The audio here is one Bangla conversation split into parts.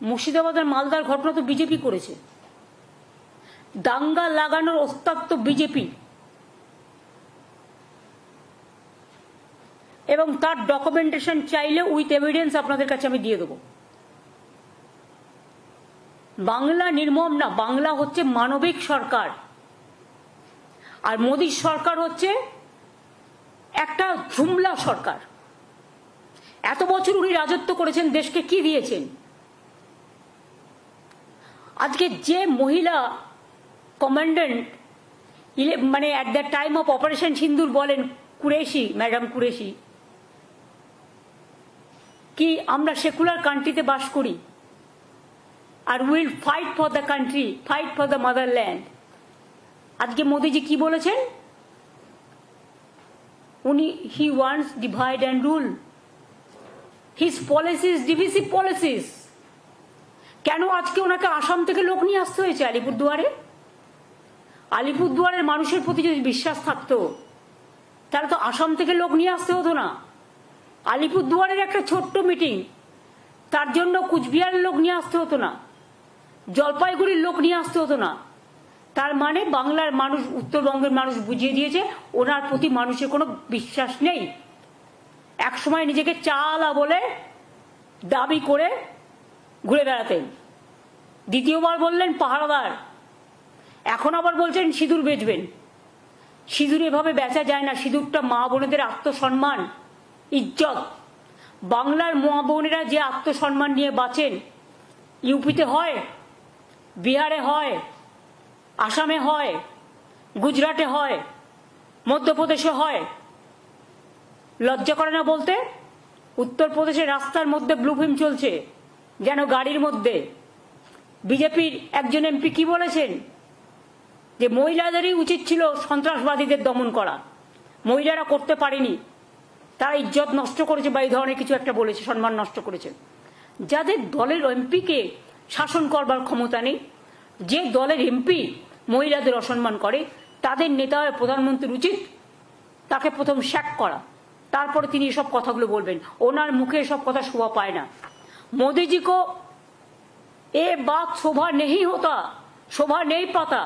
মুর্শিদাবাদের মালদার ঘটনা তো বিজেপি করেছে, দাঙ্গা লাগানোর ওস্তাদ তো বিজেপি, এবং তার ডকুমেন্টেশন চাইলে উইথ এভিডেন্স আপনাদের কাছে আমি দিয়ে দেবো। বাংলা নির্মম না, বাংলা হচ্ছে মানবিক সরকার, আর মোদী সরকার হচ্ছে একটা ঝুমলা সরকার। এত বছর উনি রাজত্ব করেছেন, দেশকে কি দিয়েছেন? আজকে যে মহিলা কমান্ডেন্ট মানে at the time of operation সিন্দুর বলেন, কুরেশি, ম্যাডাম কুরেশি, কি আমরা সেকুলার কান্ট্রিতে বাস করি আর will fight for the country, fight for the motherland. আজকে মোদিজি কি বলেছেন? উনি he wants divide and rule, his policies divisive policies. কেন আজকে ওনাকে আসাম থেকে লোক নিয়ে আসতে হয়েছে আলিপুরদুয়ারে? আলিপুরদুয়ারের মানুষের প্রতি যদি বিশ্বাস থাকতো তাহলে তো আসাম থেকে লোক নিয়ে আসতে হতো না। আলিপুরদুয়ারের একটা ছোট্ট মিটিং, তার জন্য কুচবিহারের লোক নিয়ে আসতে হতো না, জলপাইগুড়ির লোক নিয়ে আসতে হতো না। তার মানে বাংলার মানুষ, উত্তরবঙ্গের মানুষ বুঝিয়ে দিয়েছে ওনার প্রতি মানুষের কোনো বিশ্বাস নেই। একসময় নিজেকে চালা বলে দাবি করে ঘুরে বেড়াতেন, দ্বিতীয়বার বললেন পাহারাদার, এখন আবার বলছেন সিঁদুর বেচবেন। সিঁদুর এভাবে বেচা যায় না, সিঁদুরটা মা বোনেদের আত্মসম্মান, ইজ্জত। বাংলার মা বোনেরা যে আত্মসম্মান নিয়ে বাঁচেন, ইউপিতে হয়, বিহারে হয়, আসামে হয়, গুজরাটে হয়, মধ্যপ্রদেশে হয়। লজ্জা করে না বলতে? উত্তরপ্রদেশের রাস্তার মধ্যে ব্লু ফিল্ম চলছে যেন গাড়ির মধ্যে। বিজেপির একজন এমপি কি বলেছেন? যে মহিলাদেরই উচিত ছিল সন্ত্রাসবাদীদের দমন করা, মহিলারা করতে পারেনি, তারা ইজ্জত নষ্ট করেছে বা এই ধরনের কিছু একটা বলেছে, সম্মান নষ্ট করেছে। যাদের দলের এমপিকে শাসন করবার ক্ষমতা নেই, যে দলের এমপি মহিলাদের অসম্মান করে, তাদের নেতা প্রধানমন্ত্রীর উচিত তাকে প্রথম স্যাক করা, তারপরে তিনি এসব কথাগুলো বলবেন। ওনার মুখে এসব কথা শোভা পায় না। मोदी जी को ये बात शोभा नहीं होता, शोभा नहीं पाता।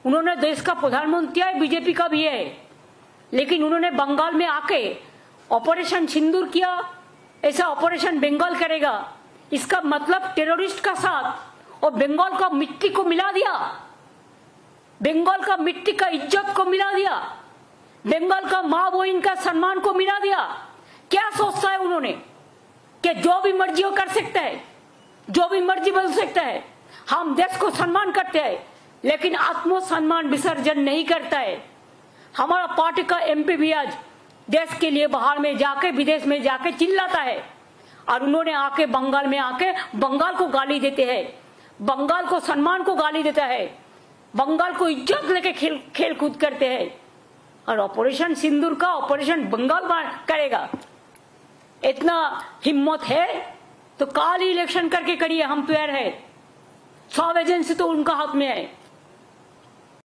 उन्होंने देश का प्रधानमंत्री है, बीजेपी का भी है, लेकिन उन्होंने बंगाल में आके ऑपरेशन सिंदूर किया, ऐसा ऑपरेशन बंगाल करेगा, इसका मतलब टेररिस्ट का साथ और बंगाल का मिट्टी को मिला दिया, बंगाल का मिट्टी का इज्जत को मिला दिया, बंगाल का माँ बहन का सम्मान को मिला दिया। क्या सोचता है उन्होंने कि जो भी मर्जी वो कर सकता है, जो भी मर्जी बोल सकता है। हम देश को सम्मान करते हैं लेकिन आत्मसम्मान विसर्जन नहीं करता है। हमारा पार्टी का एमपी भी आज देश के लिए बाहर में जाके, विदेश में जाके चिल्लाता है, और उन्होंने आके बंगाल में आके बंगाल को गाली देते हैं, बंगाल को सम्मान को गाली देता है, बंगाल को इज्जत लेके खेल कूद करते हैं। और ऑपरेशन सिंदूर का ऑपरेशन बंगाल करेगा, इतना हिम्मत है तो काल ही इलेक्शन करके करिए, हम तैयार है। सब एजेंसी तो उनका हाथ में है।